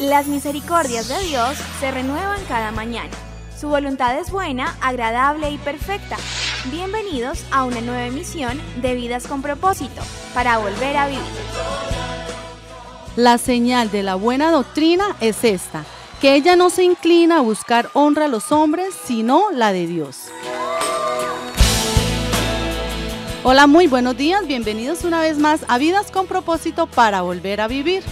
Las misericordias de Dios se renuevan cada mañana. Su voluntad es buena, agradable y perfecta. Bienvenidos a una nueva emisión de Vidas con Propósito, para volver a vivir. La señal de la buena doctrina es esta, que ella no se inclina a buscar honra a los hombres, sino la de Dios. Hola, muy buenos días, bienvenidos una vez más a Vidas con Propósito para volver a vivir.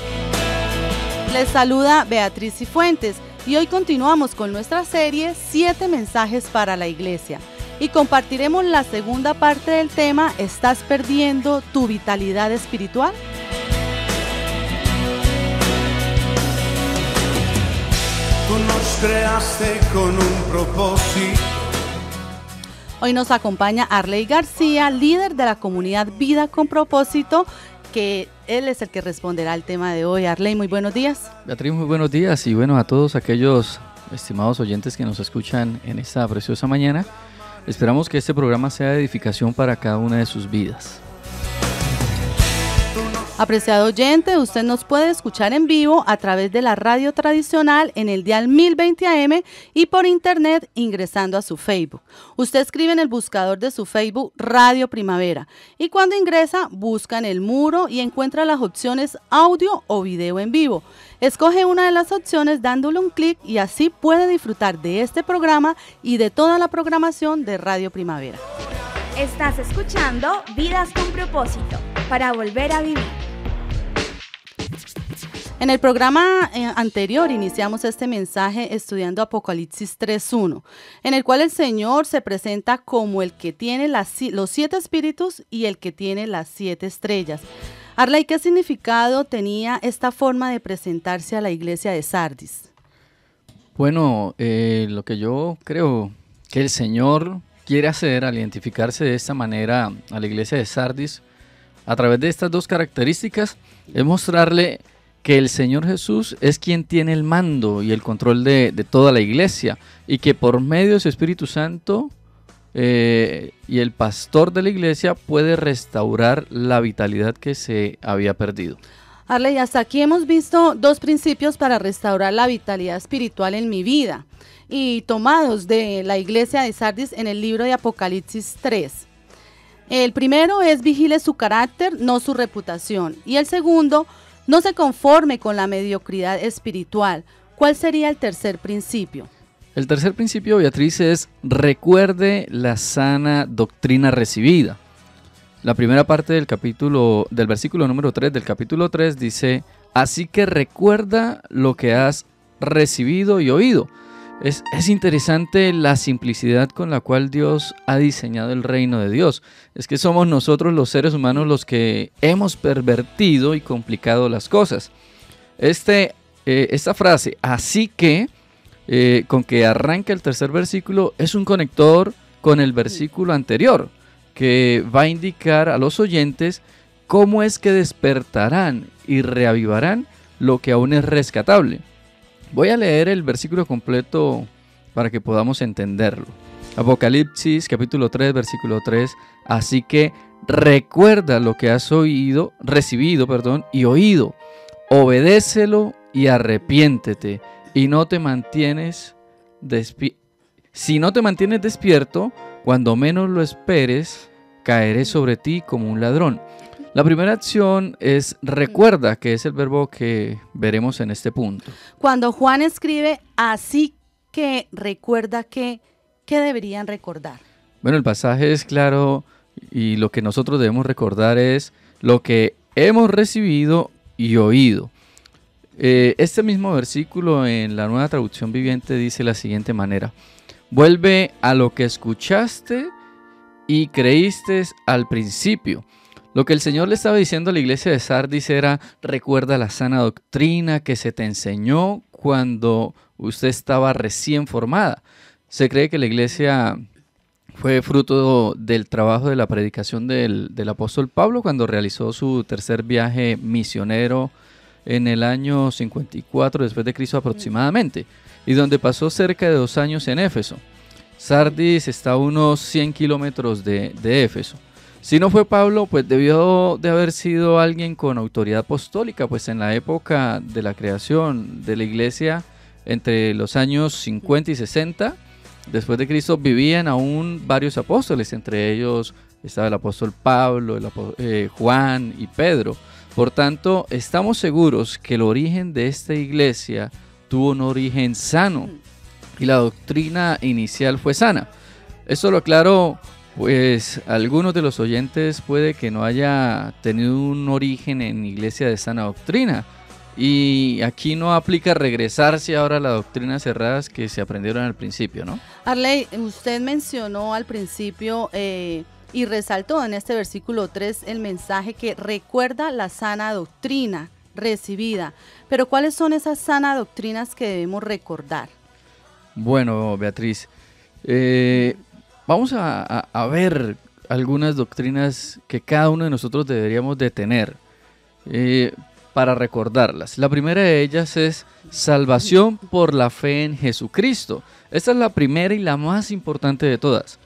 Les saluda Beatriz Cifuentes y hoy continuamos con nuestra serie 7 mensajes para la iglesia y compartiremos la segunda parte del tema ¿Estás perdiendo tu vitalidad espiritual? Tú nos creaste con un propósito. Hoy nos acompaña Arley García, líder de la comunidad Vida con Propósito, que él es el que responderá al tema de hoy. Arley, muy buenos días. Beatriz, muy buenos días y bueno, a todos aquellos estimados oyentes que nos escuchan en esta preciosa mañana. Esperamos que este programa sea de edificación para cada una de sus vidas. Apreciado oyente, usted nos puede escuchar en vivo a través de la radio tradicional en el dial 1020 AM y por internet ingresando a su Facebook. Usted escribe en el buscador de su Facebook Radio Primavera y cuando ingresa busca en el muro y encuentra las opciones audio o video en vivo. Escoge una de las opciones dándole un clic y así puede disfrutar de este programa y de toda la programación de Radio Primavera. Estás escuchando Vidas con Propósito, para volver a vivir. En el programa anterior iniciamos este mensaje estudiando Apocalipsis 3.1, en el cual el Señor se presenta como el que tiene los 7 espíritus y el que tiene las 7 estrellas. Arley, ¿qué significado tenía esta forma de presentarse a la iglesia de Sardis? Bueno, lo que yo creo que el Señor quiere hacer al identificarse de esta manera a la iglesia de Sardis, a través de estas dos características, es mostrarle que el Señor Jesús es quien tiene el mando y el control de toda la iglesia y que por medio de su Espíritu Santo y el pastor de la iglesia puede restaurar la vitalidad que se había perdido. Arley, hasta aquí hemos visto 2 principios para restaurar la vitalidad espiritual en mi vida y tomados de la iglesia de Sardis en el libro de Apocalipsis 3. El primero es vigile su carácter, no su reputación. Y el segundo, no se conforme con la mediocridad espiritual. ¿Cuál sería el tercer principio? El tercer principio, Beatriz, es recuerde la sana doctrina recibida. La primera parte del versículo número 3 del capítulo 3 dice, así que recuerda lo que has recibido y oído. Es interesante la simplicidad con la cual Dios ha diseñado el reino de Dios. Es que somos nosotros los seres humanos los que hemos pervertido y complicado las cosas. Esta frase, así que, con que arranca el tercer versículo, es un conector con el versículo anterior, que va a indicar a los oyentes cómo es que despertarán y reavivarán lo que aún es rescatable. Voy a leer el versículo completo para que podamos entenderlo. Apocalipsis capítulo 3, versículo 3. Así que recuerda lo que has recibido y oído. Obedécelo y arrepiéntete. Y no te mantienes si no te mantienes despierto, cuando menos lo esperes, caeré sobre ti como un ladrón. La primera acción es recuerda, que es el verbo que veremos en este punto. Cuando Juan escribe, así que recuerda ¿qué deberían recordar? Bueno, el pasaje es claro y lo que nosotros debemos recordar es lo que hemos recibido y oído. Este mismo versículo en la Nueva Traducción Viviente dice de la siguiente manera: vuelve a lo que escuchaste y creíste al principio. Lo que el Señor le estaba diciendo a la iglesia de Sardis era, recuerda la sana doctrina que se te enseñó cuando usted estaba recién formada. Se cree que la iglesia fue fruto del trabajo de la predicación del apóstol Pablo cuando realizó su tercer viaje misionero en el año 54 después de Cristo aproximadamente, y donde pasó cerca de 2 años en Éfeso. Sardis está a unos 100 kilómetros de Éfeso. Si no fue Pablo, pues debió de haber sido alguien con autoridad apostólica, pues en la época de la creación de la iglesia, entre los años 50 y 60, después de Cristo, vivían aún varios apóstoles, entre ellos estaba el apóstol Pablo, Juan y Pedro. Por tanto, estamos seguros que el origen de esta iglesia tuvo un origen sano y la doctrina inicial fue sana. Esto lo aclaro, pues algunos de los oyentes puede que no haya tenido un origen en iglesia de sana doctrina. Y aquí no aplica regresarse ahora a las doctrinas cerradas que se aprendieron al principio, ¿no? Arley, usted mencionó al principio y resaltó en este versículo 3 el mensaje que recuerda la sana doctrina recibida. Pero ¿cuáles son esas sanas doctrinas que debemos recordar? Bueno, Beatriz, vamos a ver algunas doctrinas que cada uno de nosotros deberíamos de tener para recordarlas. La primera de ellas es salvación por la fe en Jesucristo. Esta es la primera y la más importante de todas,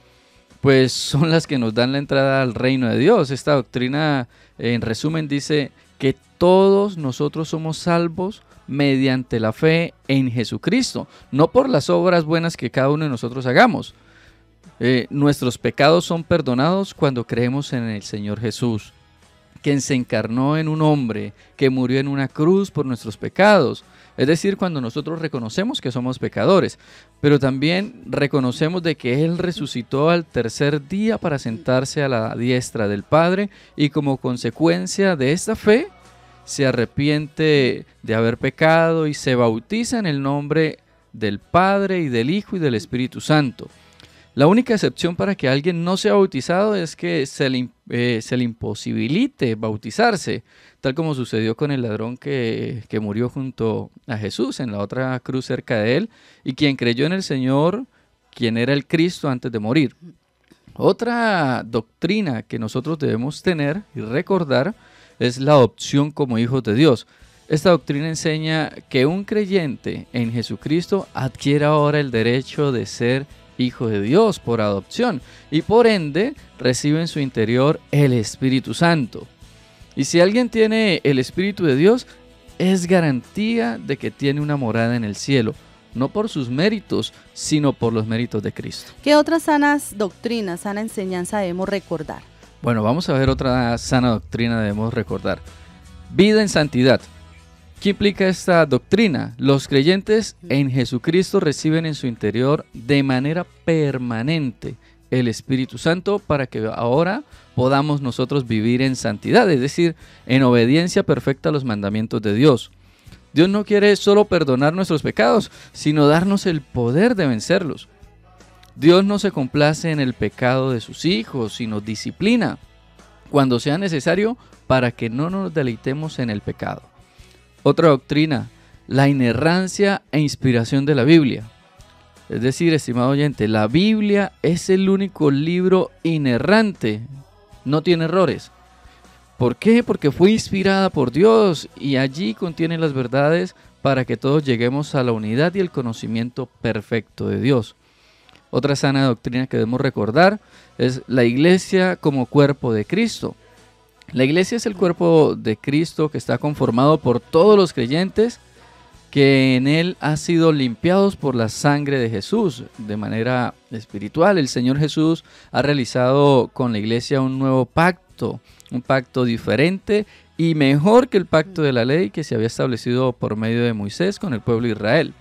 pues son las que nos dan la entrada al reino de Dios. Esta doctrina, en resumen, dice que todos nosotros somos salvos mediante la fe en Jesucristo, no por las obras buenas que cada uno de nosotros hagamos. Nuestros pecados son perdonados cuando creemos en el Señor Jesús, quien se encarnó en un hombre, que murió en una cruz por nuestros pecados. Es decir, cuando nosotros reconocemos que somos pecadores, pero también reconocemos de que Él resucitó al tercer día para sentarse a la diestra del Padre, y como consecuencia de esta fe, se arrepiente de haber pecado y se bautiza en el nombre del Padre y del Hijo y del Espíritu Santo. La única excepción para que alguien no sea bautizado es que se le imposibilite bautizarse, tal como sucedió con el ladrón que murió junto a Jesús en la otra cruz cerca de él, y quien creyó en el Señor, quien era el Cristo antes de morir. Otra doctrina que nosotros debemos tener y recordar es la adopción como hijos de Dios. Esta doctrina enseña que un creyente en Jesucristo adquiere ahora el derecho de ser hijo de Dios por adopción y por ende recibe en su interior el Espíritu Santo. Y si alguien tiene el Espíritu de Dios, es garantía de que tiene una morada en el cielo, no por sus méritos, sino por los méritos de Cristo. ¿Qué otras sanas doctrinas, sana enseñanza debemos recordar? Bueno, vamos a ver otra sana doctrina debemos recordar. Vida en santidad. ¿Qué implica esta doctrina? Los creyentes en Jesucristo reciben en su interior de manera permanente el Espíritu Santo para que ahora podamos nosotros vivir en santidad, es decir, en obediencia perfecta a los mandamientos de Dios. Dios no quiere solo perdonar nuestros pecados, sino darnos el poder de vencerlos. Dios no se complace en el pecado de sus hijos, sino disciplina cuando sea necesario para que no nos deleitemos en el pecado. Otra doctrina, la inerrancia e inspiración de la Biblia. Es decir, estimado oyente, la Biblia es el único libro inerrante, no tiene errores. ¿Por qué? Porque fue inspirada por Dios y allí contiene las verdades para que todos lleguemos a la unidad y el conocimiento perfecto de Dios. Otra sana doctrina que debemos recordar es la iglesia como cuerpo de Cristo. La iglesia es el cuerpo de Cristo que está conformado por todos los creyentes que en él han sido limpiados por la sangre de Jesús de manera espiritual. El Señor Jesús ha realizado con la iglesia un nuevo pacto, un pacto diferente y mejor que el pacto de la ley que se había establecido por medio de Moisés con el pueblo de Israel.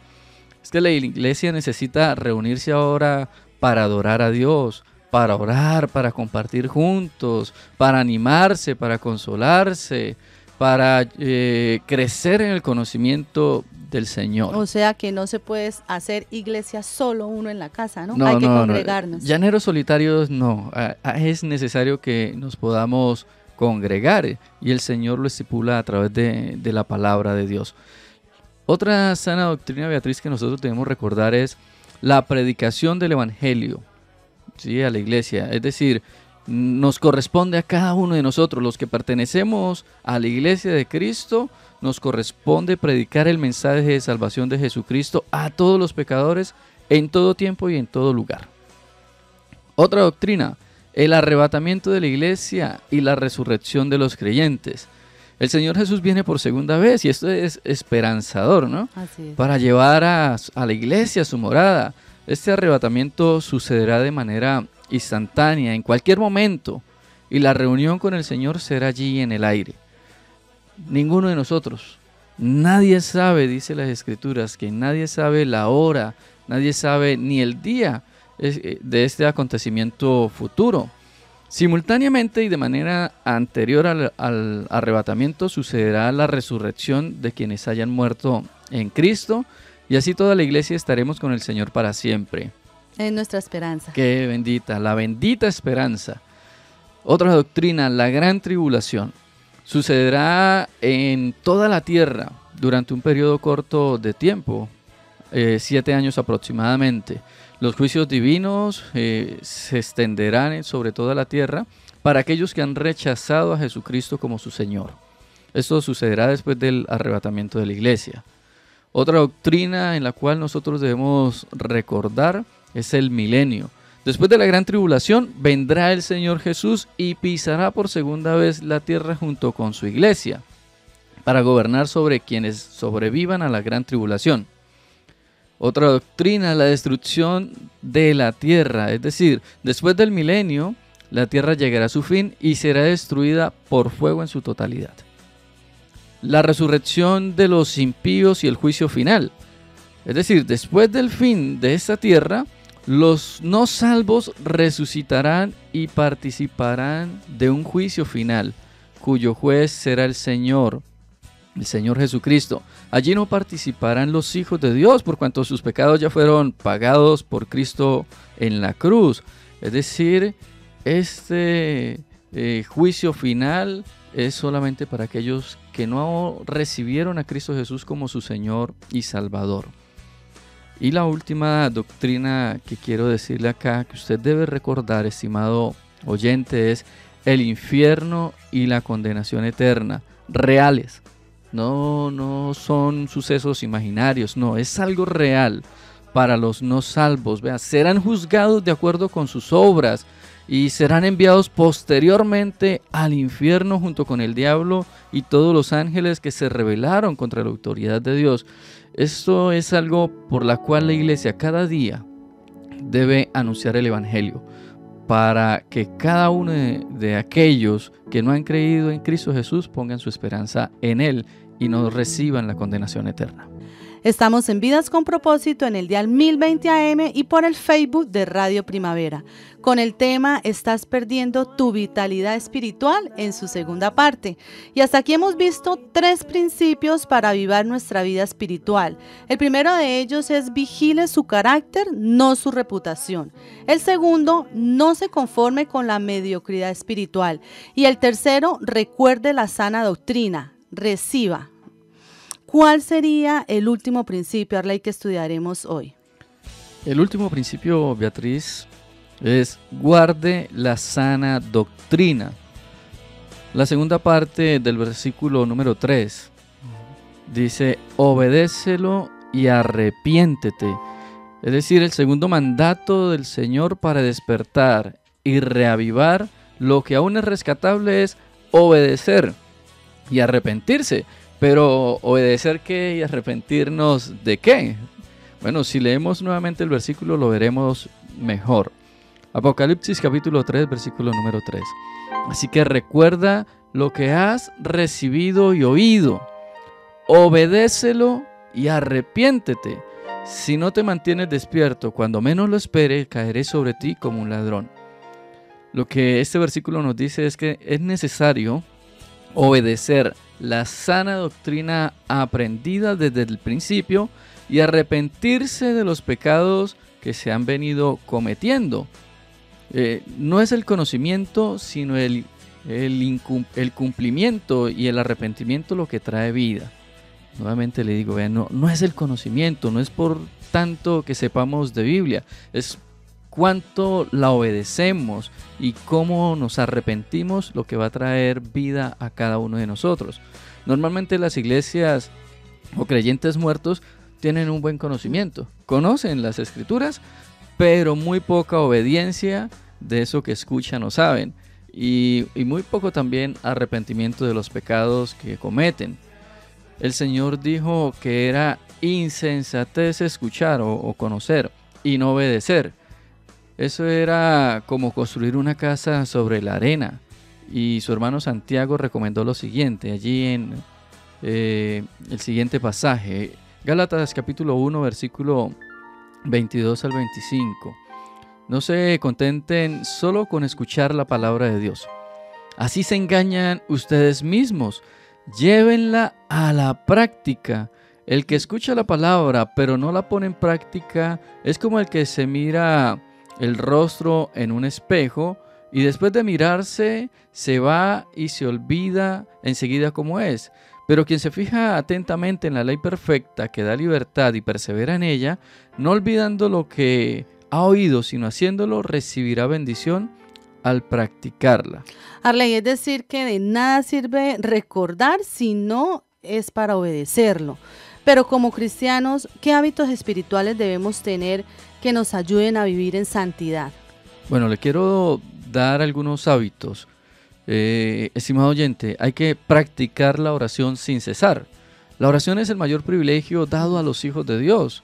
Es que la iglesia necesita reunirse ahora para adorar a Dios, para orar, para compartir juntos, para animarse, para consolarse, para crecer en el conocimiento del Señor. O sea que no se puede hacer iglesia solo uno en la casa, ¿no? Hay que congregarnos. No. Llaneros solitarios no, es necesario que nos podamos congregar y el Señor lo estipula a través de la palabra de Dios. Otra sana doctrina, Beatriz, que nosotros debemos recordar es la predicación del Evangelio, ¿sí?, a la iglesia. Es decir, nos corresponde a cada uno de nosotros, los que pertenecemos a la iglesia de Cristo, nos corresponde predicar el mensaje de salvación de Jesucristo a todos los pecadores en todo tiempo y en todo lugar. Otra doctrina, el arrebatamiento de la iglesia y la resurrección de los creyentes. El Señor Jesús viene por segunda vez y esto es esperanzador, ¿no? Así es. Para llevar a la iglesia a su morada. Este arrebatamiento sucederá de manera instantánea, en cualquier momento, y la reunión con el Señor será allí en el aire. Ninguno de nosotros, nadie sabe, dice las Escrituras, que nadie sabe la hora, nadie sabe ni el día de este acontecimiento futuro. Simultáneamente y de manera anterior al arrebatamiento sucederá la resurrección de quienes hayan muerto en Cristo, y así toda la iglesia estaremos con el Señor para siempre. Es nuestra esperanza. Qué bendita, la bendita esperanza. Otra doctrina, la gran tribulación. Sucederá en toda la tierra durante un periodo corto de tiempo, 7 años aproximadamente. Los juicios divinos se extenderán sobre toda la tierra para aquellos que han rechazado a Jesucristo como su Señor. Esto sucederá después del arrebatamiento de la iglesia. Otra doctrina en la cual nosotros debemos recordar es el milenio. Después de la gran tribulación vendrá el Señor Jesús y pisará por segunda vez la tierra junto con su iglesia para gobernar sobre quienes sobrevivan a la gran tribulación. Otra doctrina, la destrucción de la tierra, es decir, después del milenio, la tierra llegará a su fin y será destruida por fuego en su totalidad. La resurrección de los impíos y el juicio final, es decir, después del fin de esta tierra, los no salvos resucitarán y participarán de un juicio final, cuyo juez será el Señor Jesucristo. Allí no participarán los hijos de Dios, por cuanto sus pecados ya fueron pagados por Cristo en la cruz. Es decir, este juicio final es solamente para aquellos que no recibieron a Cristo Jesús como su Señor y Salvador. Y la última doctrina que quiero decirle acá, que usted debe recordar, estimado oyente, es el infierno y la condenación eterna, reales. No son sucesos imaginarios, no, es algo real para los no salvos. Vea, serán juzgados de acuerdo con sus obras y serán enviados posteriormente al infierno junto con el diablo y todos los ángeles que se rebelaron contra la autoridad de Dios. Esto es algo por la cual la iglesia cada día debe anunciar el evangelio, para que cada uno de aquellos que no han creído en Cristo Jesús pongan su esperanza en Él y no reciban la condenación eterna. Estamos en Vidas con Propósito en el dial 1020 AM y por el Facebook de Radio Primavera, con el tema ¿Estás perdiendo tu vitalidad espiritual? En su segunda parte. Y hasta aquí hemos visto 3 principios para avivar nuestra vida espiritual. El primero de ellos es vigile su carácter, no su reputación. El segundo, no se conforme con la mediocridad espiritual. Y el tercero, recuerde la sana doctrina, reciba. ¿Cuál sería el último principio, Arley, que estudiaremos hoy? El último principio, Beatriz, es guarde la sana doctrina. La segunda parte del versículo número 3 dice, obedécelo y arrepiéntete. Es decir, el segundo mandato del Señor para despertar y reavivar lo que aún es rescatable es obedecer y arrepentirse. Pero ¿obedecer qué y arrepentirnos de qué? Bueno, si leemos nuevamente el versículo lo veremos mejor. Apocalipsis capítulo 3, versículo número 3. Así que recuerda lo que has recibido y oído. Obedécelo y arrepiéntete. Si no te mantienes despierto, cuando menos lo espere, caeré sobre ti como un ladrón. Lo que este versículo nos dice es que es necesario obedecer la sana doctrina aprendida desde el principio y arrepentirse de los pecados que se han venido cometiendo. No es el conocimiento, sino el cumplimiento y el arrepentimiento lo que trae vida. Nuevamente le digo, no es el conocimiento, no es por tanto que sepamos de Biblia, es cuánto la obedecemos y cómo nos arrepentimos lo que va a traer vida a cada uno de nosotros. Normalmente las iglesias o creyentes muertos tienen un buen conocimiento, conocen las escrituras, pero muy poca obediencia de eso que escuchan o saben, y muy poco también arrepentimiento de los pecados que cometen. El Señor dijo que era insensatez escuchar o conocer y no obedecer. Eso era como construir una casa sobre la arena. Y su hermano Santiago recomendó lo siguiente, allí en el siguiente pasaje, Gálatas capítulo 1, versículo 22 al 25. No se contenten solo con escuchar la palabra de Dios. Así se engañan ustedes mismos. Llévenla a la práctica. El que escucha la palabra pero no la pone en práctica es como el que se mira el rostro en un espejo y después de mirarse se va y se olvida enseguida cómo es. Pero quien se fija atentamente en la ley perfecta que da libertad y persevera en ella, no olvidando lo que ha oído, sino haciéndolo, recibirá bendición al practicarla. Arley, es decir, que de nada sirve recordar si no es para obedecerlo. Pero como cristianos, ¿qué hábitos espirituales debemos tener que nos ayuden a vivir en santidad? Bueno, le quiero dar algunos hábitos. Estimado oyente, hay que practicar la oración sin cesar. La oración es el mayor privilegio dado a los hijos de Dios.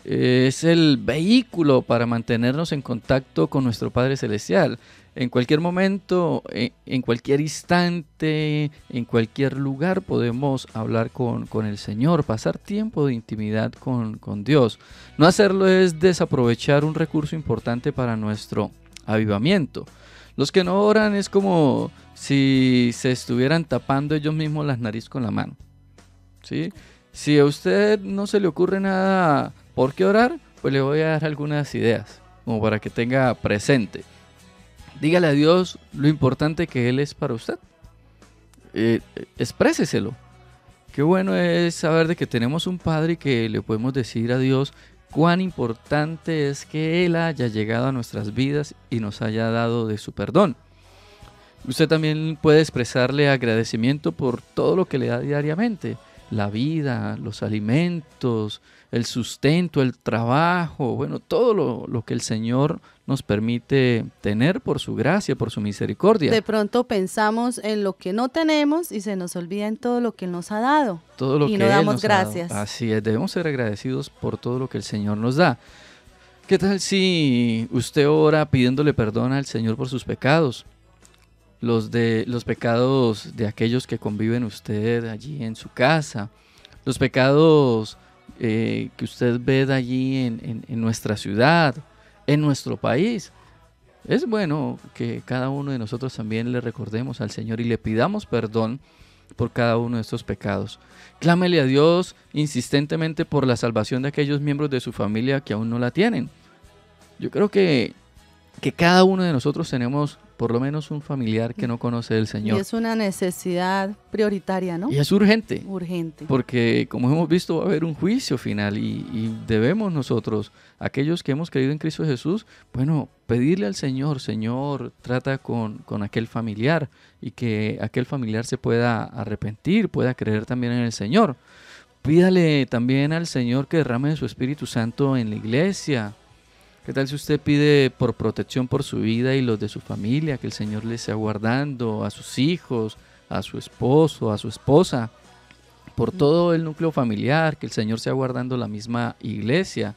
Es el vehículo para mantenernos en contacto con nuestro Padre Celestial. En cualquier momento, en cualquier instante, en cualquier lugar podemos hablar con el Señor, pasar tiempo de intimidad con Dios. No hacerlo es desaprovechar un recurso importante para nuestro avivamiento. Los que no oran es como si se estuvieran tapando ellos mismos las narices con la mano, ¿sí? Si a usted no se le ocurre nada por qué orar, pues le voy a dar algunas ideas, como para que tenga presente. Dígale a Dios lo importante que Él es para usted. Expréseselo. Qué bueno es saber de que tenemos un Padre y que le podemos decir a Dios cuán importante es que Él haya llegado a nuestras vidas y nos haya dado de su perdón. Usted también puede expresarle agradecimiento por todo lo que le da diariamente. La vida, los alimentos, el sustento, el trabajo, bueno, todo lo que el Señor nos permite tener por su gracia, por su misericordia. De pronto pensamos en lo que no tenemos y se nos olvida en todo lo que Él nos ha dado. Todo lo y que no Él damos nos gracias. ha dado. Así es, debemos ser agradecidos por todo lo que el Señor nos da. ¿Qué tal si usted ora pidiéndole perdón al Señor por sus pecados? Los pecados de aquellos que conviven usted allí en su casa, los pecados que usted ve de allí en nuestra ciudad, en nuestro país. Es bueno que cada uno de nosotros también le recordemos al Señor y le pidamos perdón por cada uno de estos pecados. Clámele a Dios insistentemente por la salvación de aquellos miembros de su familia que aún no la tienen. Yo creo que cada uno de nosotros tenemos por lo menos un familiar que no conoce del Señor. Y es una necesidad prioritaria, ¿no? Y es urgente. Urgente. Porque como hemos visto va a haber un juicio final y debemos nosotros, aquellos que hemos creído en Cristo Jesús, bueno, pedirle al Señor, Señor, trata con aquel familiar y que aquel familiar se pueda arrepentir, pueda creer también en el Señor. Pídale también al Señor que derrame su Espíritu Santo en la iglesia. ¿Qué tal si usted pide por protección por su vida y los de su familia, que el Señor les sea guardando a sus hijos, a su esposo, a su esposa, por todo el núcleo familiar, que el Señor sea guardando la misma iglesia?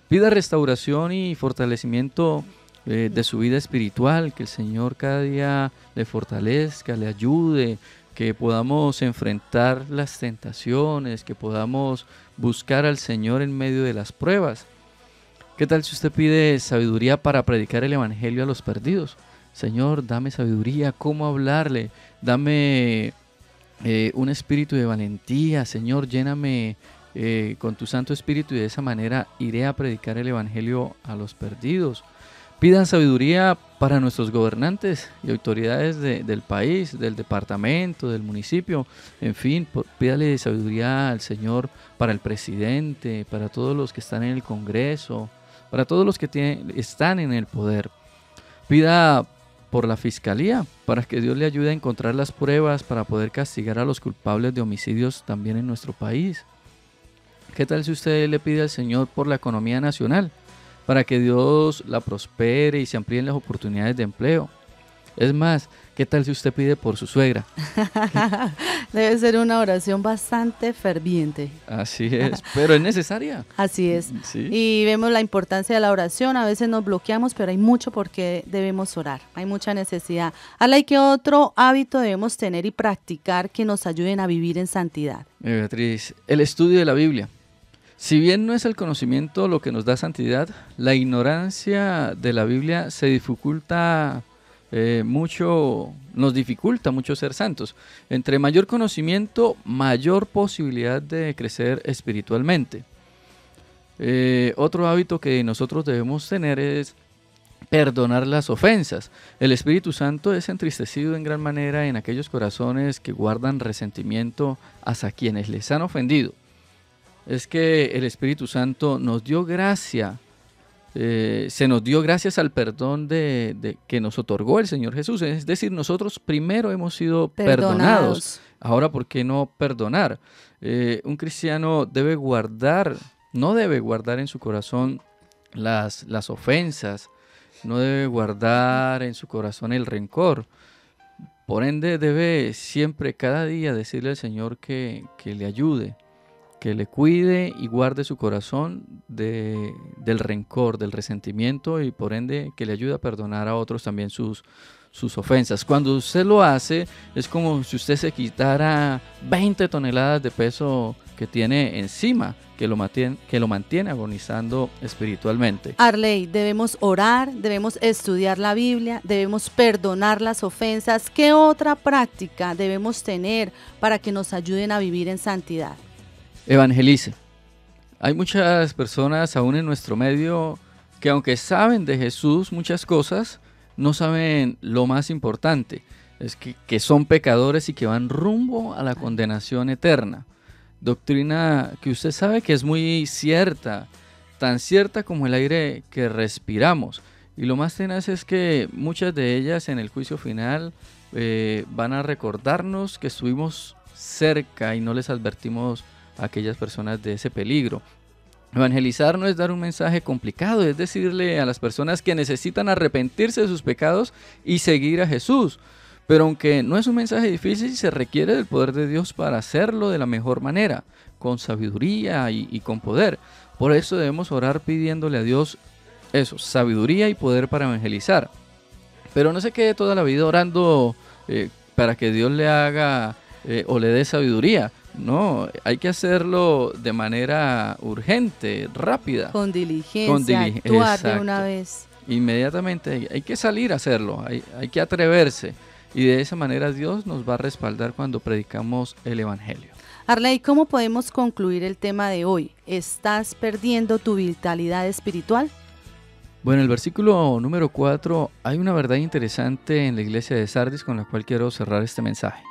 Pida restauración y fortalecimiento de su vida espiritual, que el Señor cada día le fortalezca, le ayude, que podamos enfrentar las tentaciones, que podamos buscar al Señor en medio de las pruebas. ¿Qué tal si usted pide sabiduría para predicar el evangelio a los perdidos? Señor, dame sabiduría, ¿cómo hablarle? Dame un espíritu de valentía. Señor, lléname con tu Santo Espíritu y de esa manera iré a predicar el evangelio a los perdidos. Pidan sabiduría para nuestros gobernantes y autoridades del país, del departamento, del municipio. En fin, pídale sabiduría al Señor para el presidente, para todos los que están en el Congreso, para todos los que están en el poder. Pida por la fiscalía, para que Dios le ayude a encontrar las pruebas para poder castigar a los culpables de homicidios también en nuestro país. ¿Qué tal si usted le pide al Señor por la economía nacional? para que Dios la prospere y se amplíen las oportunidades de empleo. Es más, ¿qué tal si usted pide por su suegra? Debe ser una oración bastante ferviente. Así es, pero es necesaria. Así es. Sí. Y vemos la importancia de la oración. A veces nos bloqueamos, pero hay mucho por qué debemos orar. Hay mucha necesidad. ¿Y qué otro hábito debemos tener y practicar que nos ayuden a vivir en santidad? Beatriz, el estudio de la Biblia. Si bien no es el conocimiento lo que nos da santidad, la ignorancia de la Biblia se dificulta nos dificulta mucho ser santos. Entre mayor conocimiento, mayor posibilidad de crecer espiritualmente. Otro hábito que nosotros debemos tener es perdonar las ofensas. El Espíritu Santo es entristecido en gran manera en aquellos corazones que guardan resentimiento hacia quienes les han ofendido. Es que el Espíritu Santo nos dio gracia. Se nos dio gracias al perdón que nos otorgó el Señor Jesús. Es decir, nosotros primero hemos sido perdonados. Ahora, ¿por qué no perdonar? Un cristiano no debe guardar en su corazón las ofensas, no debe guardar en su corazón el rencor. Por ende, debe siempre, cada día, decirle al Señor que le ayude, que le cuide y guarde su corazón del rencor, del resentimiento, y por ende que le ayude a perdonar a otros también sus ofensas. Cuando usted lo hace, es como si usted se quitara 20 toneladas de peso que tiene encima, que lo mantiene agonizando espiritualmente. Arley, debemos orar, debemos estudiar la Biblia, debemos perdonar las ofensas. ¿Qué otra práctica debemos tener para que nos ayuden a vivir en santidad? Evangelice. Hay muchas personas aún en nuestro medio que, aunque saben de Jesús muchas cosas, no saben lo más importante, es que son pecadores y que van rumbo a la condenación eterna. Doctrina que usted sabe que es muy cierta, tan cierta como el aire que respiramos. Y lo más tenaz es que muchas de ellas en el juicio final van a recordarnos que estuvimos cerca y no les advertimos a aquellas personas de ese peligro. Evangelizar no es dar un mensaje complicado, es decirle a las personas que necesitan arrepentirse de sus pecados y seguir a Jesús. Pero aunque no es un mensaje difícil, se requiere del poder de Dios para hacerlo de la mejor manera, con sabiduría y con poder. Por eso debemos orar pidiéndole a Dios eso, sabiduría y poder para evangelizar. Pero no se quede toda la vida orando para que Dios le haga o le dé sabiduría. No, hay que hacerlo de manera urgente, rápida. Con diligencia, actuar de una vez. Inmediatamente hay que salir a hacerlo, hay que atreverse. Y de esa manera Dios nos va a respaldar cuando predicamos el Evangelio. Arley, ¿cómo podemos concluir el tema de hoy? ¿Estás perdiendo tu vitalidad espiritual? Bueno, en el versículo número 4 hay una verdad interesante en la iglesia de Sardis con la cual quiero cerrar este mensaje.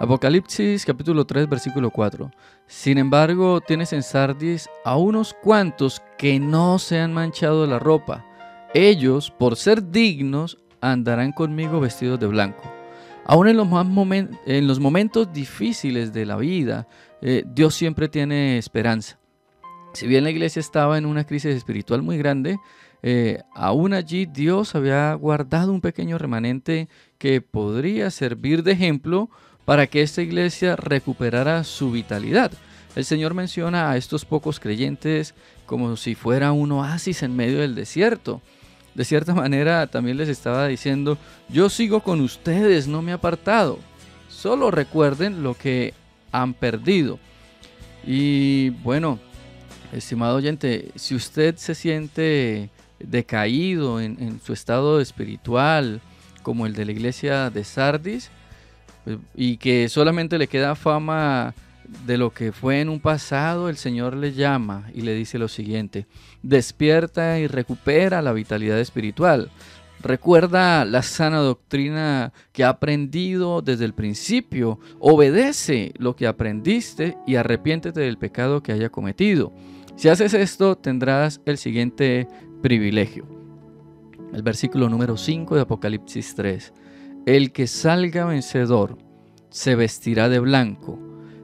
Apocalipsis capítulo 3 versículo 4. Sin embargo, tienes en Sardis a unos cuantos que no se han manchado la ropa. Ellos, por ser dignos, andarán conmigo vestidos de blanco. Aún en los momentos difíciles de la vida, Dios siempre tiene esperanza. Si bien la iglesia estaba en una crisis espiritual muy grande, aún allí Dios había guardado un pequeño remanente que podría servir de ejemplo para que esta iglesia recuperara su vitalidad. El Señor menciona a estos pocos creyentes como si fuera un oasis en medio del desierto. De cierta manera también les estaba diciendo: yo sigo con ustedes, no me he apartado. Solo recuerden lo que han perdido. Y bueno, estimado oyente, si usted se siente decaído en su estado espiritual como el de la iglesia de Sardis, y que solamente le queda fama de lo que fue en un pasado, el Señor le llama y le dice lo siguiente: despierta y recupera la vitalidad espiritual. Recuerda la sana doctrina que ha aprendido desde el principio. Obedece lo que aprendiste y arrepiéntete del pecado que haya cometido. Si haces esto, tendrás el siguiente privilegio. El versículo número 5 de Apocalipsis 3. El que salga vencedor se vestirá de blanco.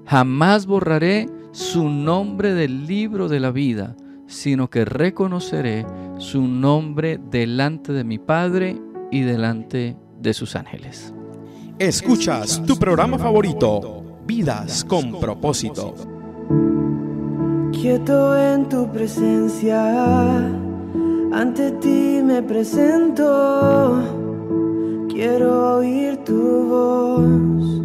Jamás borraré su nombre del libro de la vida. sino que reconoceré su nombre delante de mi Padre y delante de sus ángeles. Escuchas tu programa favorito, Vidas con Propósito. Quieto en tu presencia, ante ti me presento, quiero oír tu voz.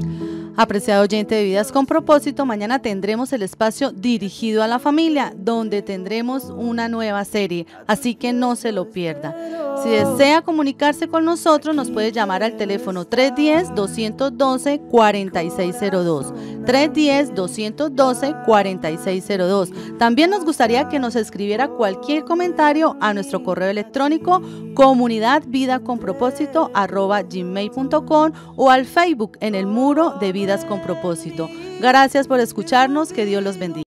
Apreciado oyente de Vidas con Propósito, mañana tendremos el espacio dirigido a la familia, donde tendremos una nueva serie, así que no se lo pierda. Si desea comunicarse con nosotros, nos puede llamar al teléfono 310-212-4602, 310-212-4602. También nos gustaría que nos escribiera cualquier comentario a nuestro correo electrónico comunidadvidaconpropósito@gmail.com o al Facebook en el muro de Vidas con Propósito. Gracias por escucharnos, que Dios los bendiga.